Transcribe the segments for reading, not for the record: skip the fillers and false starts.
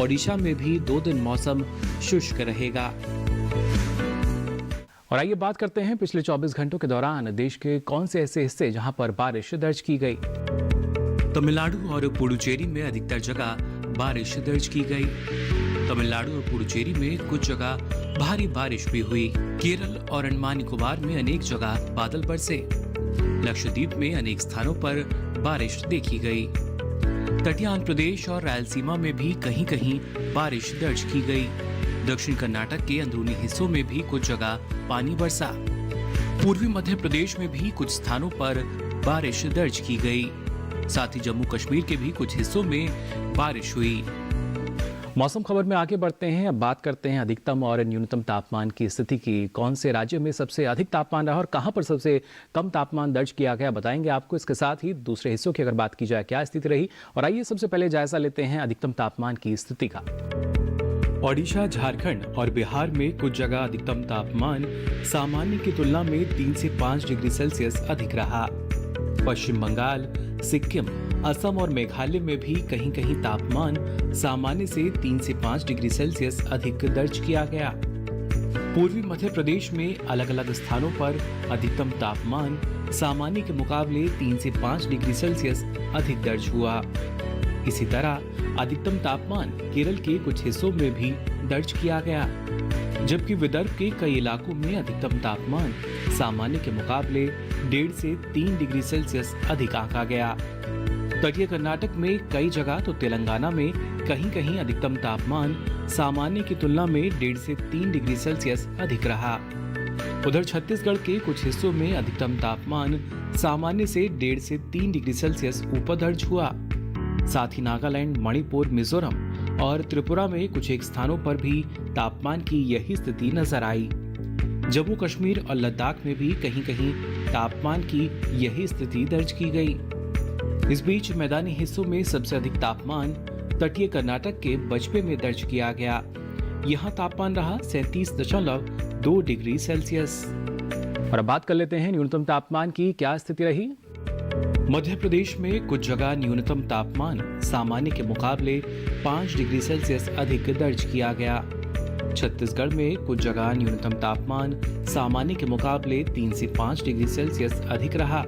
ओडिशा में भी 2 दिन मौसम शुष्क रहेगा। और आइए बात करते हैं पिछले 24 घंटों के दौरान देश के कौन से ऐसे हिस्से जहां पर बारिश दर्ज की गई। तमिलनाडु और पुडुचेरी में अधिकतर जगह बारिश दर्ज की गई। तमिलनाडु और पुडुचेरी में कुछ जगह भारी बारिश भी हुई। केरल और अंडमान निकोबार में अनेक जगह बादल बरसे। लक्षद्वीप में अनेक स्थानों पर बारिश देखी गई। तटीय आंध्र प्रदेश और रायलसीमा में भी कहीं कहीं बारिश दर्ज की गई। दक्षिण कर्नाटक के अंदरूनी हिस्सों में भी कुछ जगह पानी बरसा। पूर्वी मध्य प्रदेश में भी कुछ स्थानों पर बारिश दर्ज की गई। साथ ही जम्मू कश्मीर के भी कुछ हिस्सों में बारिश हुई। मौसम खबर में आगे बढ़ते हैं। अब बात करते हैं अधिकतम और न्यूनतम तापमान की स्थिति की। कौन से राज्य में सबसे अधिक तापमान रहा और कहां पर सबसे कम तापमान दर्ज किया गया, बताएंगे आपको। इसके साथ ही दूसरे हिस्सों की अगर बात की जाए क्या स्थिति रही। और आइए सबसे पहले जायजा लेते हैं अधिकतम तापमान की स्थिति का। ओडिशा, झारखंड और बिहार में कुछ जगह अधिकतम तापमान सामान्य की तुलना में 3 से 5 डिग्री सेल्सियस अधिक रहा। पश्चिम बंगाल, सिक्किम, असम और मेघालय में भी कहीं कहीं तापमान सामान्य से 3 से 5 डिग्री सेल्सियस अधिक दर्ज किया गया। पूर्वी मध्य प्रदेश में अलग अलग स्थानों पर अधिकतम तापमान सामान्य के मुकाबले 3 से 5 डिग्री सेल्सियस अधिक दर्ज हुआ। इसी तरह अधिकतम तापमान केरल के कुछ हिस्सों में भी दर्ज किया गया, जबकि विदर्भ के कई इलाकों में अधिकतम तापमान सामान्य के मुकाबले 1.5 से 3 डिग्री सेल्सियस अधिक आंका गया। तटीय कर्नाटक में कई जगह तो तेलंगाना में कहीं कहीं अधिकतम तापमान सामान्य की तुलना में 1.5 से 3 डिग्री सेल्सियस अधिक रहा। उधर छत्तीसगढ़ के कुछ हिस्सों में अधिकतम तापमान सामान्य से 1.5 से 3 डिग्री सेल्सियस ऊपर दर्ज हुआ। साथ ही नागालैंड, मणिपुर, मिजोरम और त्रिपुरा में कुछ एक स्थानों पर भी तापमान की यही स्थिति नजर आई। जम्मू कश्मीर और लद्दाख में भी कहीं कहीं तापमान की यही स्थिति दर्ज की गई। इस बीच मैदानी हिस्सों में सबसे अधिक तापमान तटीय कर्नाटक के बजपे में दर्ज किया गया। यहाँ तापमान रहा 37.2 डिग्री सेल्सियस। और अब बात कर लेते हैं न्यूनतम तापमान की क्या स्थिति रही। मध्य प्रदेश में कुछ जगह न्यूनतम तापमान सामान्य के मुकाबले 5 डिग्री सेल्सियस अधिक दर्ज किया गया। छत्तीसगढ़ में कुछ जगह न्यूनतम तापमान सामान्य के मुकाबले 3 से 5 डिग्री सेल्सियस अधिक रहा।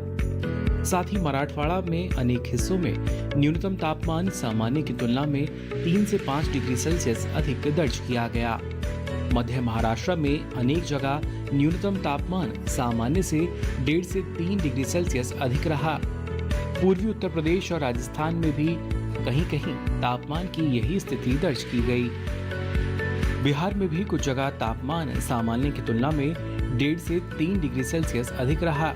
साथ ही मराठवाड़ा में अनेक हिस्सों में न्यूनतम तापमान सामान्य की तुलना में 3 से 5 डिग्री सेल्सियस अधिक दर्ज किया गया। मध्य महाराष्ट्र में अनेक जगह न्यूनतम तापमान सामान्य से 1.5 से 3 डिग्री सेल्सियस अधिक रहा। पूर्वी उत्तर प्रदेश और राजस्थान में भी कहीं कहीं तापमान की यही स्थिति दर्ज की गई। बिहार में भी कुछ जगह तापमान सामान्य की तुलना में 1.5 से 3 डिग्री सेल्सियस अधिक रहा।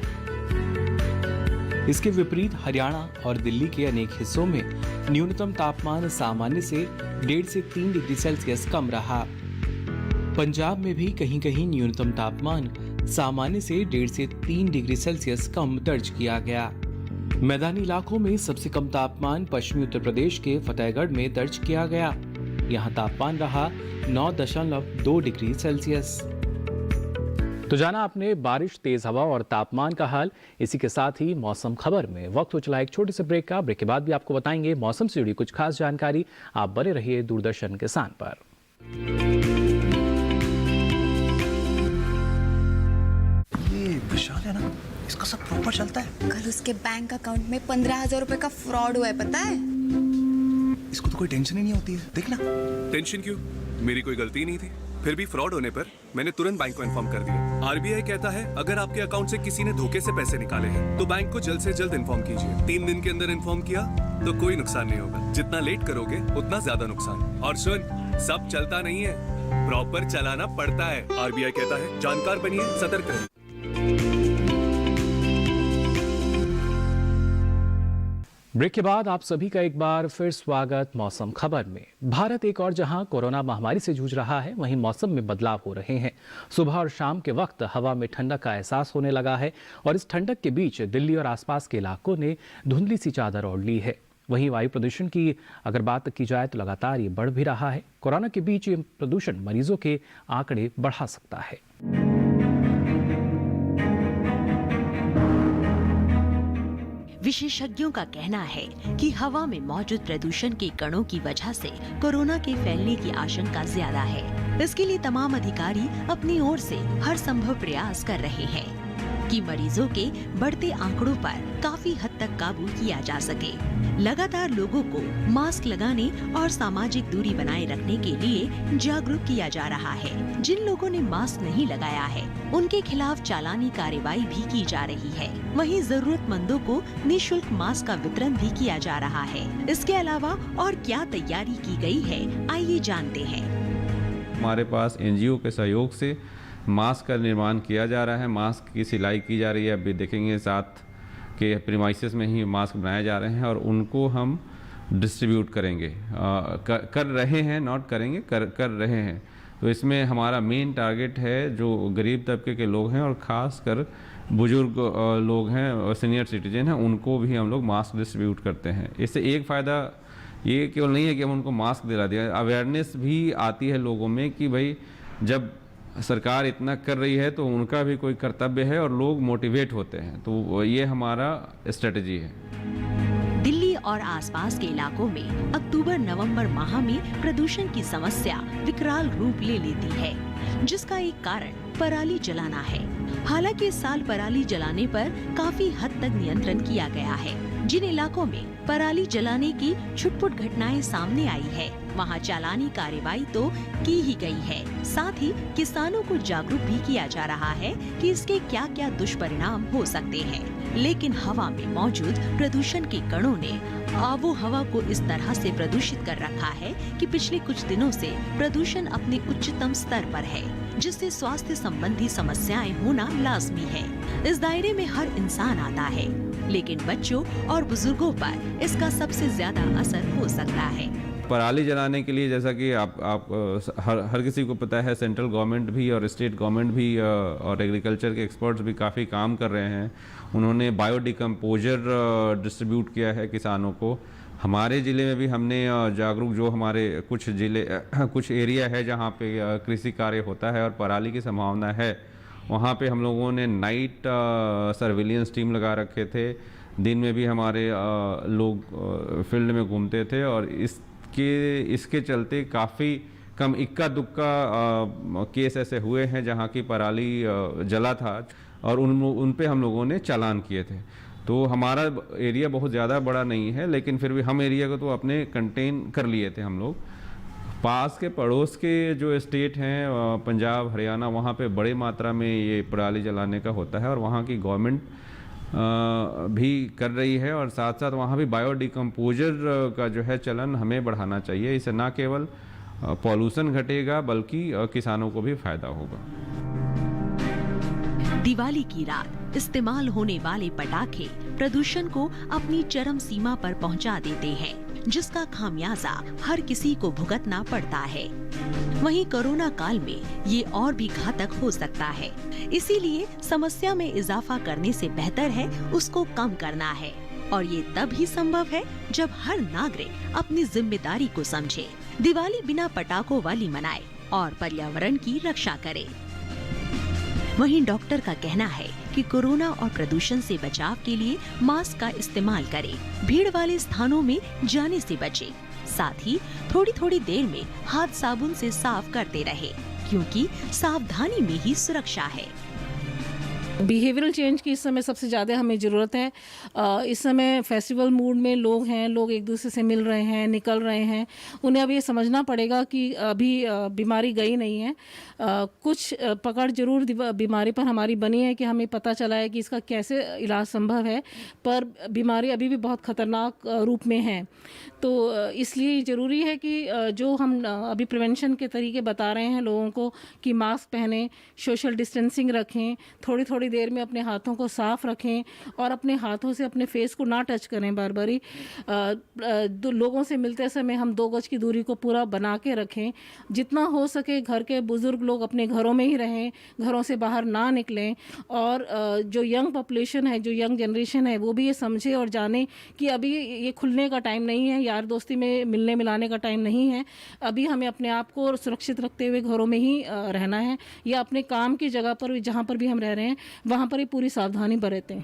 इसके विपरीत हरियाणा और दिल्ली के अनेक हिस्सों में न्यूनतम तापमान सामान्य से 1.5 से 3 डिग्री सेल्सियस कम रहा। पंजाब में भी कहीं कहीं न्यूनतम तापमान सामान्य से 1.5 से 3 डिग्री सेल्सियस कम दर्ज किया गया। मैदानी इलाकों में सबसे कम तापमान पश्चिमी उत्तर प्रदेश के फतेहगढ़ में दर्ज किया गया। यहाँ तापमान रहा 9.2 डिग्री सेल्सियस। तो जाना आपने बारिश, तेज हवा और तापमान का हाल। इसी के साथ ही मौसम खबर में वक्त हो चला एक छोटे से ब्रेक का। ब्रेक के बाद भी आपको बताएंगे मौसम से जुड़ी कुछ खास जानकारी। आप बने रहिए दूरदर्शन किसान पर। ये विशाल है ना, इसका सब प्रॉपर चलता है। कल उसके बैंक अकाउंट में 15,000 रुपए का फ्रॉड हुआ है, पता है? इसको तो कोई टेंशन ही नहीं होती है, देखना। टेंशन क्यों? मेरी कोई गलती नहीं थी। फिर भी फ्रॉड होने पर मैंने तुरंत बैंक को इन्फॉर्म कर दिया। आरबीआई कहता है अगर आपके अकाउंट से किसी ने धोखे से पैसे निकाले हैं तो बैंक को जल्द से जल्द इन्फॉर्म कीजिए। 3 दिन के अंदर इन्फॉर्म किया तो कोई नुकसान नहीं होगा। जितना लेट करोगे उतना ज्यादा नुकसान। और सुन, सब चलता नहीं है, प्रॉपर चलाना पड़ता है। आरबीआई कहता है जानकार बनिए, सतर्क रहिए। ब्रेक के बाद आप सभी का एक बार फिर स्वागत मौसम खबर में। भारत एक और जहां कोरोना महामारी से जूझ रहा है, वहीं मौसम में बदलाव हो रहे हैं। सुबह और शाम के वक्त हवा में ठंडक का एहसास होने लगा है और इस ठंडक के बीच दिल्ली और आसपास के इलाकों ने धुंधली सी चादर ओढ़ ली है। वहीं वायु प्रदूषण की अगर बात की जाए तो लगातार ये बढ़ भी रहा है। कोरोना के बीच ये प्रदूषण मरीजों के आंकड़े बढ़ा सकता है। विशेषज्ञों का कहना है कि हवा में मौजूद प्रदूषण के कणों की वजह से कोरोना के फैलने की आशंका ज्यादा है। इसके लिए तमाम अधिकारी अपनी ओर से हर संभव प्रयास कर रहे हैं कि मरीजों के बढ़ते आंकड़ों पर काफी हद तक काबू किया जा सके। लगातार लोगों को मास्क लगाने और सामाजिक दूरी बनाए रखने के लिए जागरूक किया जा रहा है। जिन लोगों ने मास्क नहीं लगाया है उनके खिलाफ चालानी कार्रवाई भी की जा रही है। वहीं जरूरतमंदों को निःशुल्क मास्क का वितरण भी किया जा रहा है। इसके अलावा और क्या तैयारी की गई है, आइए जानते हैं। हमारे पास एनजीओ के सहयोग से मास्क का निर्माण किया जा रहा है, मास्क की सिलाई की जा रही है। अभी देखेंगे साथ के प्रीमाइसेस में ही मास्क बनाए जा रहे हैं और उनको हम डिस्ट्रीब्यूट करेंगे। कर रहे हैं, नॉट करेंगे, कर रहे हैं। तो इसमें हमारा मेन टारगेट है जो गरीब तबके के लोग हैं और ख़ास कर बुजुर्ग लोग हैं और सीनियर सिटीजन हैं, उनको भी हम लोग मास्क डिस्ट्रीब्यूट करते हैं। इससे एक फ़ायदा ये केवल नहीं है कि हम उनको मास्क दिला दिया, अवेयरनेस भी आती है लोगों में कि भाई जब सरकार इतना कर रही है तो उनका भी कोई कर्तव्य है और लोग मोटिवेट होते हैं। तो ये हमारा स्ट्रेटजी है। दिल्ली और आसपास के इलाकों में अक्टूबर-नवंबर माह में प्रदूषण की समस्या विकराल रूप ले लेती है, जिसका एक कारण पराली जलाना है। हालांकि इस साल पराली जलाने पर काफी हद तक नियंत्रण किया गया है। जिन इलाकों में पराली जलाने की छुटपुट घटनाएं सामने आई है, वहां चालानी कार्रवाई तो की ही गई है। साथ ही किसानों को जागरूक भी किया जा रहा है कि इसके क्या क्या दुष्परिणाम हो सकते हैं। लेकिन हवा में मौजूद प्रदूषण के कणों ने आबो हवा को इस तरह से प्रदूषित कर रखा है कि पिछले कुछ दिनों से प्रदूषण अपने उच्चतम स्तर पर है, जिससे स्वास्थ्य संबंधी समस्याएं होना लाजमी है। इस दायरे में हर इंसान आता है, लेकिन बच्चों और बुजुर्गों पर इसका सबसे ज्यादा असर हो सकता है। पराली जलाने के लिए जैसा कि आप हर किसी को पता है, सेंट्रल गवर्नमेंट भी और स्टेट गवर्नमेंट भी और एग्रीकल्चर के एक्सपर्ट्स भी काफ़ी काम कर रहे हैं। उन्होंने बायोडिकम्पोजर डिस्ट्रीब्यूट किया है किसानों को। हमारे ज़िले में भी हमने जागरूक, जो हमारे कुछ एरिया है जहाँ पे कृषि कार्य होता है और पराली की संभावना है, वहाँ पे हम लोगों ने नाइट सर्विलियंस टीम लगा रखे थे। दिन में भी हमारे लोग फील्ड में घूमते थे और इसके चलते काफ़ी कम इक्का दुक्का केस ऐसे हुए हैं जहाँ की पराली जला था और उन पे हम लोगों ने चालान किए थे। तो हमारा एरिया बहुत ज़्यादा बड़ा नहीं है, लेकिन फिर भी हम एरिया को तो अपने कंटेन कर लिए थे हम लोग। पास के पड़ोस के जो स्टेट हैं, पंजाब, हरियाणा, वहाँ पे बड़े मात्रा में ये पराली जलाने का होता है और वहाँ की गवर्नमेंट भी कर रही है और साथ साथ वहाँ भी बायोडिकम्पोजर का जो है चलन हमें बढ़ाना चाहिए। इससे ना केवल पॉल्यूशन घटेगा बल्कि किसानों को भी फायदा होगा। दिवाली की रात इस्तेमाल होने वाले पटाखे प्रदूषण को अपनी चरम सीमा पर पहुंचा देते हैं, जिसका खामियाजा हर किसी को भुगतना पड़ता है। वहीं कोरोना काल में ये और भी घातक हो सकता है। इसीलिए समस्या में इजाफा करने से बेहतर है उसको कम करना है, और ये तब ही संभव है जब हर नागरिक अपनी जिम्मेदारी को समझे, दिवाली बिना पटाखों वाली मनाए और पर्यावरण की रक्षा करे। वहीं डॉक्टर का कहना है कि कोरोना और प्रदूषण से बचाव के लिए मास्क का इस्तेमाल करें, भीड़ वाले स्थानों में जाने से बचें, साथ ही थोड़ी थोड़ी देर में हाथ साबुन से साफ करते रहे, क्योंकि सावधानी में ही सुरक्षा है। बिहेवियरल चेंज की इस समय सबसे ज़्यादा हमें ज़रूरत है। इस समय फेस्टिवल मूड में लोग हैं, लोग एक दूसरे से मिल रहे हैं, निकल रहे हैं। उन्हें अब ये समझना पड़ेगा कि अभी बीमारी गई नहीं है। कुछ पकड़ जरूर बीमारी पर हमारी बनी है कि हमें पता चला है कि इसका कैसे इलाज संभव है, पर बीमारी अभी भी बहुत ख़तरनाक रूप में है। तो इसलिए ज़रूरी है कि जो हम अभी प्रिवेंशन के तरीके बता रहे हैं लोगों को कि मास्क पहनें, सोशल डिस्टेंसिंग रखें, थोड़ी थोड़ी देर में अपने हाथों को साफ रखें और अपने हाथों से अपने फेस को ना टच करें बार बारी। लोगों से मिलते समय हम 2 गज की दूरी को पूरा बना के रखें। जितना हो सके घर के बुजुर्ग लोग अपने घरों में ही रहें, घरों से बाहर ना निकलें। और जो यंग पॉपुलेशन है, जो यंग जनरेशन है, वो भी ये समझे और जाने कि अभी ये खुलने का टाइम नहीं है, यार दोस्ती में मिलने मिलाने का टाइम नहीं है। अभी हमें अपने आप को सुरक्षित रखते हुए घरों में ही रहना है, या अपने काम की जगह पर जहाँ पर भी हम रह रहे हैं वहाँ पर ही पूरी सावधानी बरतें।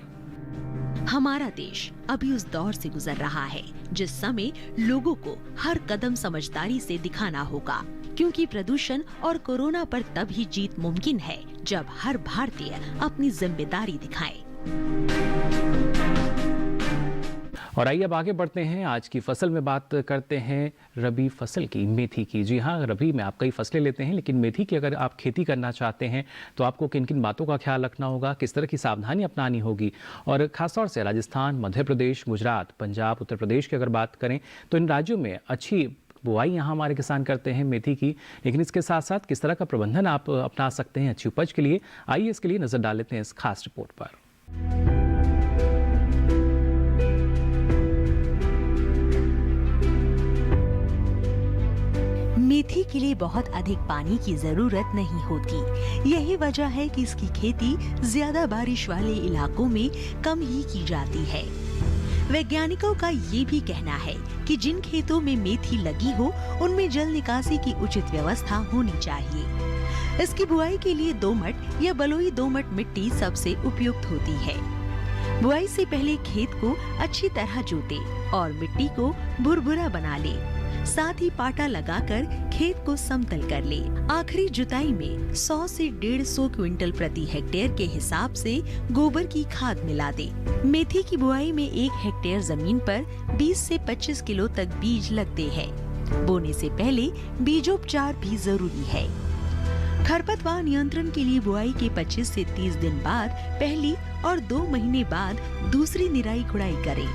हमारा देश अभी उस दौर से गुजर रहा है जिस समय लोगों को हर कदम समझदारी से दिखाना होगा, क्योंकि प्रदूषण और कोरोना पर तभी जीत मुमकिन है जब हर भारतीय अपनी जिम्मेदारी दिखाए। और आइए अब आगे बढ़ते हैं। आज की फसल में बात करते हैं रबी फसल की, मेथी की। जी हाँ, रबी में आप कई फसलें लेते हैं, लेकिन मेथी की अगर आप खेती करना चाहते हैं तो आपको किन किन बातों का ख्याल रखना होगा, किस तरह की सावधानी अपनानी होगी। और खासतौर से राजस्थान, मध्य प्रदेश, गुजरात, पंजाब, उत्तर प्रदेश की अगर बात करें तो इन राज्यों में अच्छी बुआई यहाँ हमारे किसान करते हैं मेथी की, लेकिन इसके साथ साथ किस तरह का प्रबंधन आप अपना सकते हैं अच्छी उपज के लिए, आइए इसके लिए नजर डाल लेते हैं इस खास रिपोर्ट पर। मेथी के लिए बहुत अधिक पानी की जरूरत नहीं होती। यही वजह है कि इसकी खेती ज्यादा बारिश वाले इलाकों में कम ही की जाती है। वैज्ञानिकों का ये भी कहना है कि जिन खेतों में मेथी लगी हो उनमें जल निकासी की उचित व्यवस्था होनी चाहिए। इसकी बुआई के लिए दोमट या बलुई दोमट मिट्टी सबसे उपयुक्त होती है। बुआई से पहले खेत को अच्छी तरह जोते और मिट्टी को भुरभुरा बना ले। साथ ही पाटा लगाकर खेत को समतल कर ले। आखिरी जुताई में 100 से 150 क्विंटल प्रति हेक्टेयर के हिसाब से गोबर की खाद मिला दे। मेथी की बुआई में 1 हेक्टेयर जमीन पर 20 से 25 किलो तक बीज लगते हैं। बोने से पहले बीजोपचार भी जरूरी है। खरपतवार नियंत्रण के लिए बुआई के 25 से 30 दिन बाद पहली और 2 महीने बाद दूसरी निराई गुड़ाई करें।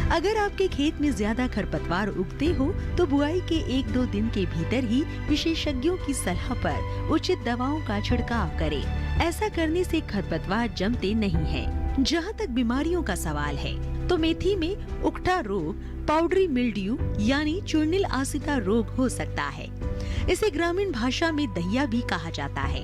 अगर आपके खेत में ज्यादा खरपतवार उगते हो तो बुआई के 1-2 दिन के भीतर ही विशेषज्ञों की सलाह पर उचित दवाओं का छिड़काव करें। ऐसा करने से खरपतवार जमते नहीं हैं। जहां तक बीमारियों का सवाल है तो मेथी में उकठा रोग, पाउडरी मिल्ड्यू यानी चूर्णिल आसिता रोग हो सकता है। इसे ग्रामीण भाषा में दहिया भी कहा जाता है।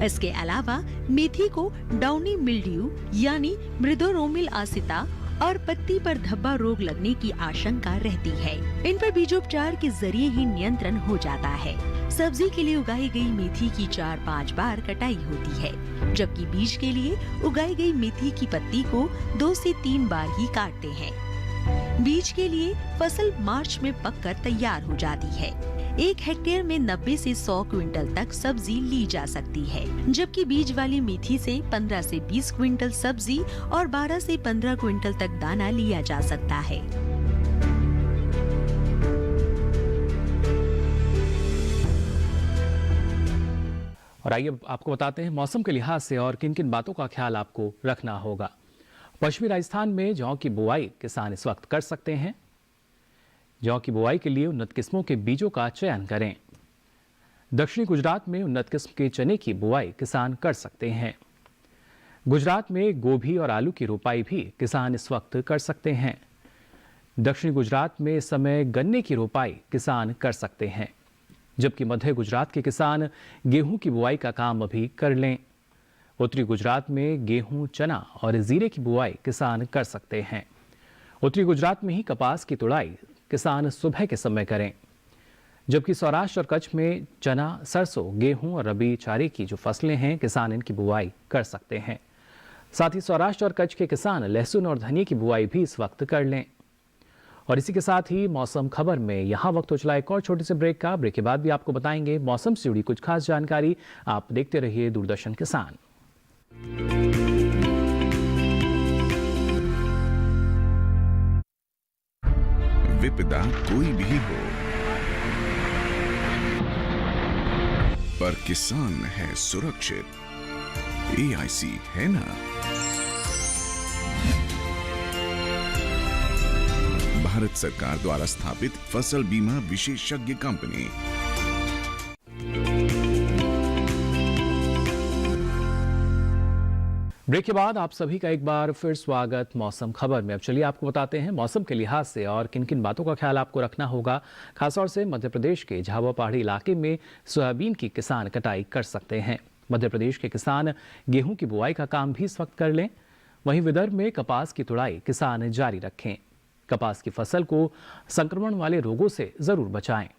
इसके अलावा मेथी को डाउनी मिल्ड्यू यानी मृदोरोमिल आसिता और पत्ती पर धब्बा रोग लगने की आशंका रहती है। इन पर बीजोपचार के जरिए ही नियंत्रण हो जाता है। सब्जी के लिए उगाई गई मेथी की 4-5 बार कटाई होती है, जबकि बीज के लिए उगाई गई मेथी की पत्ती को 2 से 3 बार ही काटते हैं। बीज के लिए फसल मार्च में पककर तैयार हो जाती है। 1 हेक्टेयर में 90 से 100 क्विंटल तक सब्जी ली जा सकती है, जबकि बीज वाली मेथी से 15 से 20 क्विंटल सब्जी और 12 से 15 क्विंटल तक दाना लिया जा सकता है। और आइए आपको बताते हैं मौसम के लिहाज से और किन किन बातों का ख्याल आपको रखना होगा। पश्चिमी राजस्थान में जौ की बुआई किसान इस वक्त कर सकते हैं। जौ की बुआई के लिए उन्नत किस्मों के बीजों का चयन करें। दक्षिणी गुजरात में उन्नत किस्म के चने की बुआई किसान कर सकते हैं। गुजरात में गोभी और आलू की रोपाई भी किसान इस वक्त कर सकते हैं। दक्षिणी गुजरात में इस समय गन्ने की रोपाई किसान कर सकते हैं, जबकि मध्य गुजरात के किसान गेहूं की बुआई का काम अभी कर लें। उत्तरी गुजरात में गेहूं, चना और जीरे की बुआई किसान कर सकते हैं। उत्तरी गुजरात में ही कपास की तुड़ाई किसान सुबह के समय करें, जबकि सौराष्ट्र और कच्छ में चना, सरसों, गेहूं और रबी चारे की जो फसलें हैं किसान इनकी बुआई कर सकते हैं। साथ ही सौराष्ट्र और कच्छ के किसान लहसुन और धनिया की बुआई भी इस वक्त कर लें। और इसी के साथ ही मौसम खबर में यहाँ वक्त हो चला एक और छोटे से ब्रेक का। ब्रेक के बाद भी आपको बताएंगे मौसम से जुड़ी कुछ खास जानकारी। आप देखते रहिए दूरदर्शन किसान। विपदा कोई भी हो, पर किसान है सुरक्षित। AIC है ना। भारत सरकार द्वारा स्थापित फसल बीमा विशेषज्ञ कंपनी। ब्रेक के बाद आप सभी का एक बार फिर स्वागत मौसम खबर में। अब चलिए आपको बताते हैं मौसम के लिहाज से और किन किन बातों का ख्याल आपको रखना होगा। खासतौर से मध्य प्रदेश के झाबुआ पहाड़ी इलाके में सोयाबीन की किसान कटाई कर सकते हैं। मध्य प्रदेश के किसान गेहूं की बुआई का काम भी इस वक्त कर लें। वहीं विदर्भ में कपास की तुड़ाई किसान जारी रखें। कपास की फसल को संक्रमण वाले रोगों से जरूर बचाएं।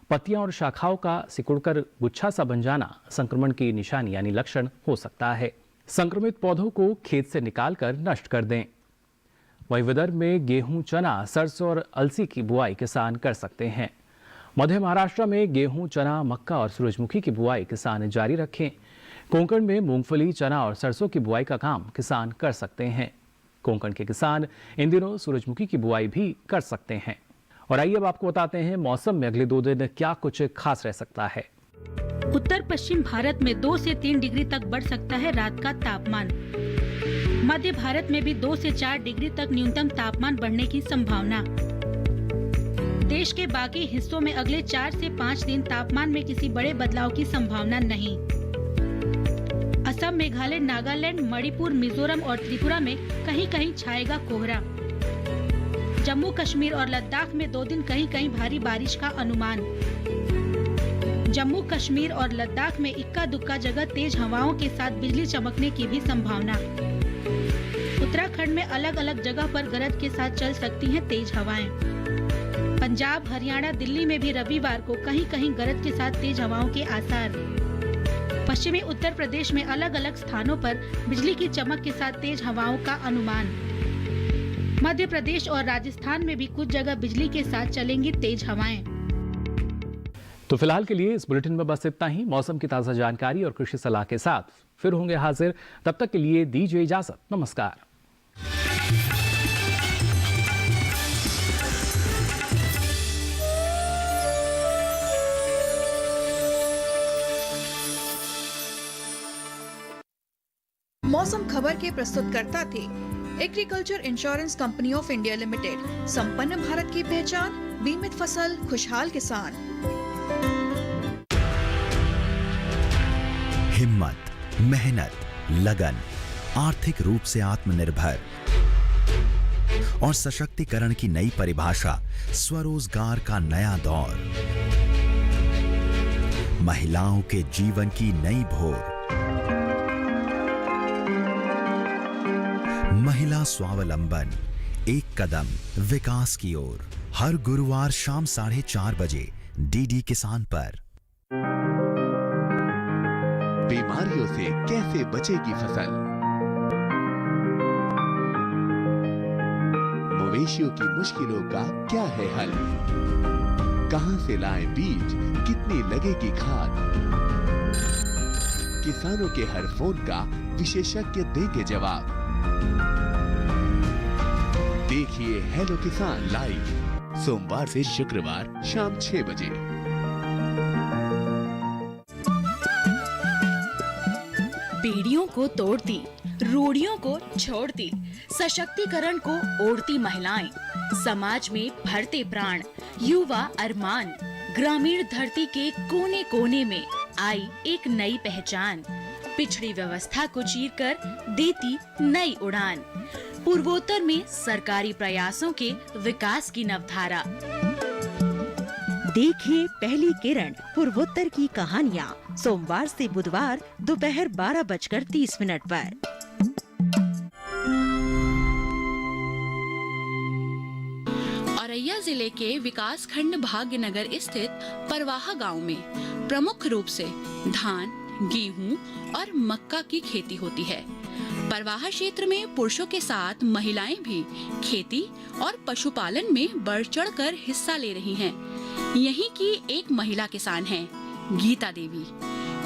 पत्तियां और शाखाओं का सिकुड़कर गुच्छा सा बन जाना संक्रमण की निशानी यानी लक्षण हो सकता है। संक्रमित पौधों को खेत से निकालकर नष्ट कर दें। वहीं विदर्भ में गेहूं, चना, सरसों और अलसी की बुआई किसान कर सकते हैं। मध्य महाराष्ट्र में गेहूं, चना, मक्का और सूरजमुखी की बुआई किसान जारी रखें। कोंकण में मूंगफली, चना और सरसों की बुआई का काम किसान कर सकते हैं। कोंकण के किसान इन दिनों सूरजमुखी की बुआई भी कर सकते हैं। और आइए अब आपको बताते हैं मौसम में अगले 2 दिन क्या कुछ खास रह सकता है। उत्तर पश्चिम भारत में 2 से 3 डिग्री तक बढ़ सकता है रात का तापमान। मध्य भारत में भी 2 से 4 डिग्री तक न्यूनतम तापमान बढ़ने की संभावना। देश के बाकी हिस्सों में अगले 4 से 5 दिन तापमान में किसी बड़े बदलाव की संभावना नहीं। असम, मेघालय, नागालैंड, मणिपुर, मिजोरम और त्रिपुरा में कहीं कहीं छाएगा कोहरा। जम्मू कश्मीर और लद्दाख में 2 दिन कहीं कहीं भारी बारिश का अनुमान। जम्मू कश्मीर और लद्दाख में इक्का दुक्का जगह तेज हवाओं के साथ बिजली चमकने की भी संभावना। उत्तराखंड में अलग अलग जगह पर गरज के साथ चल सकती हैं तेज हवाएं। पंजाब, हरियाणा, दिल्ली में भी रविवार को कहीं कहीं गरज के साथ तेज हवाओं के आसार। पश्चिमी उत्तर प्रदेश में अलग अलग स्थानों पर बिजली की चमक के साथ तेज हवाओं का अनुमान। मध्य प्रदेश और राजस्थान में भी कुछ जगह बिजली के साथ चलेंगी तेज हवाएं। तो फिलहाल के लिए इस बुलेटिन में बस इतना ही। मौसम की ताज़ा जानकारी और कृषि सलाह के साथ फिर होंगे हाजिर। तब तक के लिए दीजिए इजाजत। नमस्कार। मौसम खबर के प्रस्तुतकर्ता थे agriculture insurance company of India limited. संपन्न भारत की पहचान, बीमित फसल, खुशहाल किसान। हिम्मत, मेहनत, लगन, आर्थिक रूप से आत्मनिर्भर और सशक्तिकरण की नई परिभाषा, स्वरोजगार का नया दौर, महिलाओं के जीवन की नई भोर, महिला स्वावलंबन, एक कदम विकास की ओर। हर गुरुवार शाम 4:30 बजे डीडी किसान पर। बीमारियों से कैसे बचेगी फसल? मवेशियों की मुश्किलों का क्या है हल? कहां से लाएं बीज, कितनी लगेगी खाद? किसानों के हर फोन का विशेषज्ञ देंगे जवाब। देखिए हेलो किसान लाइव सोमवार से शुक्रवार शाम 6 बजे। बेड़ियों को तोड़ती, रूढ़ियों को छोड़ती, सशक्तिकरण को ओढ़ती महिलाएं, समाज में भरते प्राण, युवा अरमान, ग्रामीण धरती के कोने कोने में आई एक नई पहचान, पिछड़ी व्यवस्था को चीरकर देती नई उड़ान, पूर्वोत्तर में सरकारी प्रयासों के विकास की नवधारा। देखिए पहली किरण पूर्वोत्तर की कहानियाँ सोमवार से बुधवार दोपहर 12:30 पर। औरैया जिले के विकास खंड भाग्यनगर स्थित परवाहा गांव में प्रमुख रूप से धान, गेहूं और मक्का की खेती होती है। परवाहा क्षेत्र में पुरुषों के साथ महिलाएं भी खेती और पशुपालन में बढ़ चढ़कर हिस्सा ले रही हैं। यहीं की एक महिला किसान हैं, गीता देवी,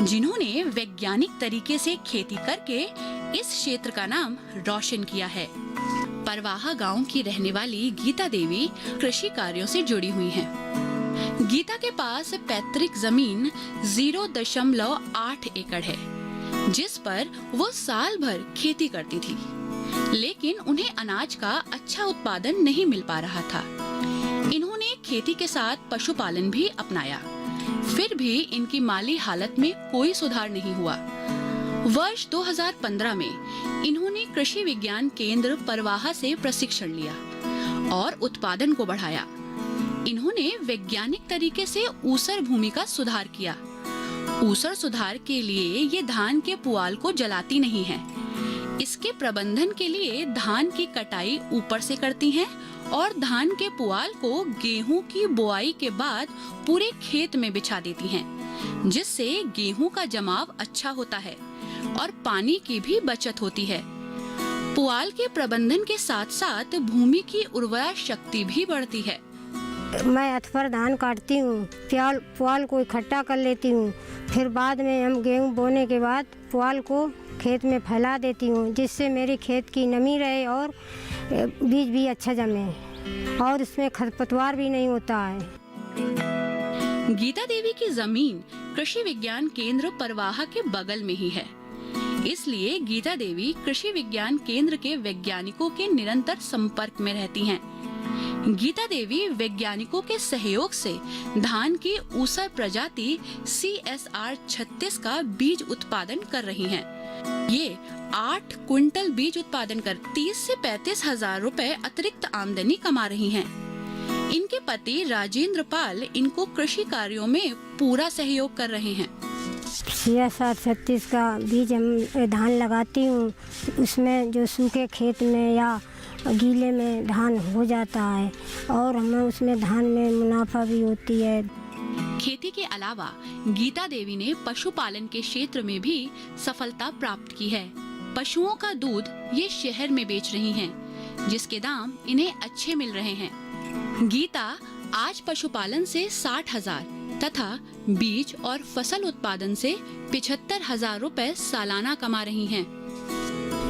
जिन्होंने वैज्ञानिक तरीके से खेती करके इस क्षेत्र का नाम रोशन किया है। परवाहा गांव की रहने वाली गीता देवी कृषि कार्यों से जुड़ी हुई हैं। गीता के पास पैतृक जमीन 0.8 एकड़ है, जिस पर वो साल भर खेती करती थी, लेकिन उन्हें अनाज का अच्छा उत्पादन नहीं मिल पा रहा था। इन्होंने खेती के साथ पशुपालन भी अपनाया, फिर भी इनकी माली हालत में कोई सुधार नहीं हुआ। वर्ष 2015 में इन्होंने कृषि विज्ञान केंद्र परवाहा से प्रशिक्षण लिया और उत्पादन को बढ़ाया। इन्होंने वैज्ञानिक तरीके से ऊसर भूमि का सुधार किया। ऊसर सुधार के लिए ये धान के पुआल को जलाती नहीं है। इसके प्रबंधन के लिए धान की कटाई ऊपर से करती हैं और धान के पुआल को गेहूं की बुआई के बाद पूरे खेत में बिछा देती हैं, जिससे गेहूं का जमाव अच्छा होता है और पानी की भी बचत होती है। पुआल के प्रबंधन के साथ साथ भूमि की उर्वरा शक्ति भी बढ़ती है। मैं अथवर धान काटती हूँ, पुआल को इकट्ठा कर लेती हूँ, फिर बाद में हम गेहूँ बोने के बाद पुआल को खेत में फैला देती हूँ, जिससे मेरी खेत की नमी रहे और बीज भी अच्छा जमे और इसमें खरपतवार भी नहीं होता है। गीता देवी की जमीन कृषि विज्ञान केंद्र परवाह के बगल में ही है, इसलिए गीता देवी कृषि विज्ञान केंद्र के वैज्ञानिकों के निरंतर संपर्क में रहती हैं। गीता देवी वैज्ञानिकों के सहयोग से धान की ऊसर प्रजाति CSR 36 का बीज उत्पादन कर रही हैं। ये 8 क्विंटल बीज उत्पादन कर 30 से 35 हजार रुपए अतिरिक्त आमदनी कमा रही हैं। इनके पति राजेंद्र पाल इनको कृषि कार्यों में पूरा सहयोग कर रहे हैं। CSR 36 का बीज हम धान लगाती हूँ, उसमें जो सूखे खेत में या गीले में धान हो जाता है और हमें उसमें धान में मुनाफा भी होती है। खेती के अलावा गीता देवी ने पशुपालन के क्षेत्र में भी सफलता प्राप्त की है। पशुओं का दूध ये शहर में बेच रही हैं, जिसके दाम इन्हें अच्छे मिल रहे हैं। गीता आज पशुपालन से 60,000 तथा बीज और फसल उत्पादन से 75,000 रुपए सालाना कमा रही हैं।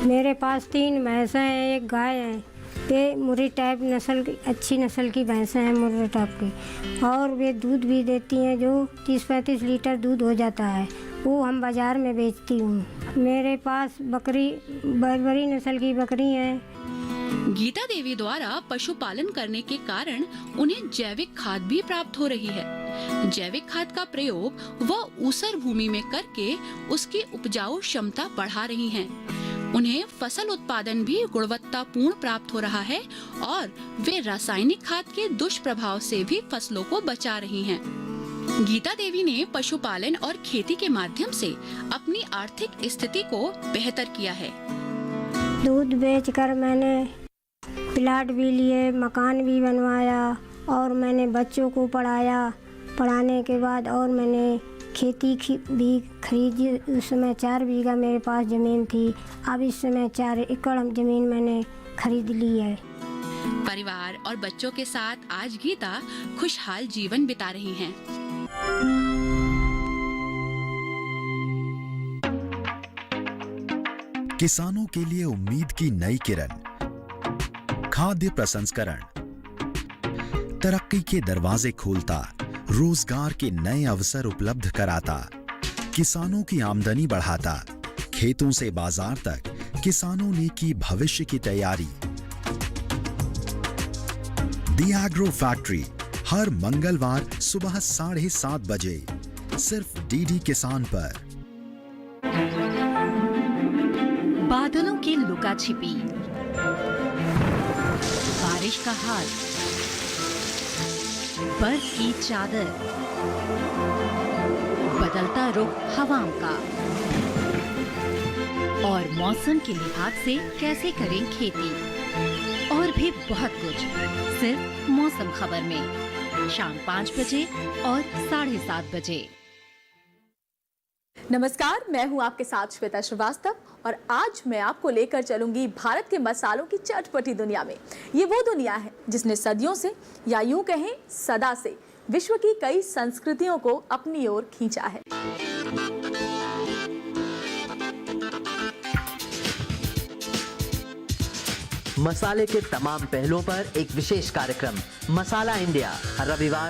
मेरे पास 3 भैंसें हैं, एक गाय है। ये मुर्री टाइप नस्ल की अच्छी नस्ल की भैंसें हैं, मुर्री टाइप की, और वे दूध भी देती हैं जो 30-35 लीटर दूध हो जाता है, वो हम बाज़ार में बेचती हूँ। मेरे पास बकरी बड़ी नस्ल की बकरी हैं। गीता देवी द्वारा पशुपालन करने के कारण उन्हें जैविक खाद भी प्राप्त हो रही है। जैविक खाद का प्रयोग वह ऊसर भूमि में करके उसकी उपजाऊ क्षमता बढ़ा रही हैं। उन्हें फसल उत्पादन भी गुणवत्तापूर्ण प्राप्त हो रहा है और वे रासायनिक खाद के दुष्प्रभाव से भी फसलों को बचा रही हैं। गीता देवी ने पशुपालन और खेती के माध्यम से अपनी आर्थिक स्थिति को बेहतर किया है। दूध बेचकर मैंने प्लाट भी लिए, मकान भी बनवाया और मैंने बच्चों को पढ़ाया। पढ़ाने के बाद और मैंने खेती भी खरीदी। उस समय 4 बीघा मेरे पास ज़मीन थी, अब इस समय 4 एकड़ ज़मीन मैंने खरीद ली है। परिवार और बच्चों के साथ आज गीता खुशहाल जीवन बिता रही हैं। किसानों के लिए उम्मीद की नई किरण, खाद्य प्रसंस्करण, तरक्की के दरवाजे खोलता, रोजगार के नए अवसर उपलब्ध कराता, किसानों की आमदनी बढ़ाता, खेतों से बाजार तक किसानों ने की भविष्य की तैयारी। दी एग्रो फैक्ट्री हर मंगलवार सुबह 7:30 बजे सिर्फ DD किसान पर। बादलों की लुका छिपी, बारिश का हाल, बर्फ की चादर, बदलता रुख हवाओं का और मौसम के लिहाज से कैसे करें खेती, और भी बहुत कुछ सिर्फ मौसम खबर में शाम 5 बजे और 7:30 बजे। नमस्कार, मैं हूं आपके साथ श्वेता श्रीवास्तव और आज मैं आपको लेकर चलूंगी भारत के मसालों की चटपटी दुनिया में। ये वो दुनिया है जिसने सदियों से या यूं कहें सदा से विश्व की कई संस्कृतियों को अपनी ओर खींचा है। मसाले के तमाम पहलुओं पर एक विशेष कार्यक्रम मसाला इंडिया, हर रविवार